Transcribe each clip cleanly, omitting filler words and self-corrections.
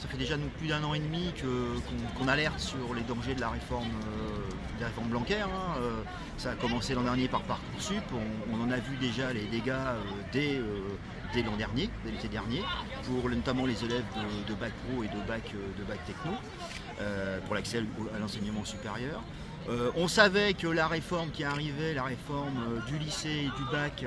ça fait déjà plus d'1 an et demi qu'on alerte sur les dangers de la réforme Blanquer. Ça a commencé l'an dernier par Parcoursup, on en a vu déjà les dégâts dès l'an dernier, dès l'été dernier, pour notamment les élèves de bac pro et de bac techno, pour l'accès à l'enseignement supérieur. On savait que la réforme qui arrivait, la réforme du lycée et du bac,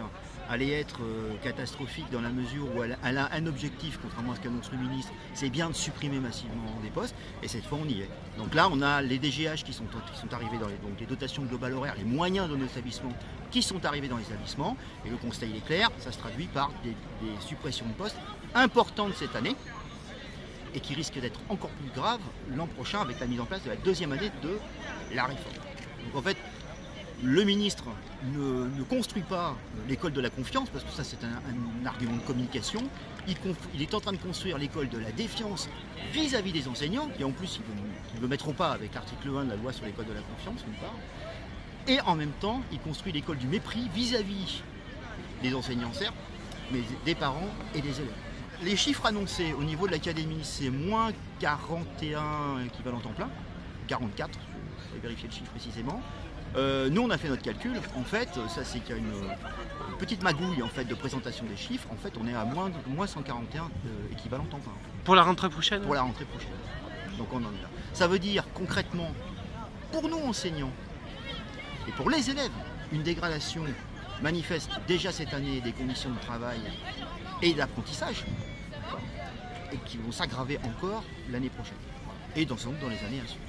allait être catastrophique dans la mesure où elle a un objectif, contrairement à ce qu'annonce le ministre, c'est bien de supprimer massivement des postes, et cette fois on y est. Donc là on a les DGH qui sont arrivés dans les dotations globales horaires, les moyens de nos établissements qui sont arrivés dans les établissements, et le constat il est clair, ça se traduit par des suppressions de postes importantes cette année, et qui risquent d'être encore plus graves l'an prochain avec la mise en place de la deuxième année de la réforme. Donc en fait, le ministre ne construit pas l'école de la confiance, parce que ça c'est un argument de communication. Il est en train de construire l'école de la défiance vis-à-vis des enseignants, et en plus ils ne le mettront pas avec l'article 1 de la loi sur l'école de la confiance, d'une part. Et en même temps, il construit l'école du mépris vis-à-vis des enseignants, certes, mais des parents et des élèves. Les chiffres annoncés au niveau de l'académie, c'est moins 41 équivalents temps plein, 44, je vais vérifier le chiffre précisément. Nous on a fait notre calcul, en fait, ça c'est qu'il y a une petite magouille en fait, de présentation des chiffres, en fait on est à moins 141 équivalents temps plein. Pour la rentrée prochaine? Pour la rentrée prochaine, donc on en est là. Ça veut dire concrètement, pour nous enseignants et pour les élèves, une dégradation manifeste déjà cette année des conditions de travail et d'apprentissage, et qui vont s'aggraver encore l'année prochaine, et dans les années à suivre.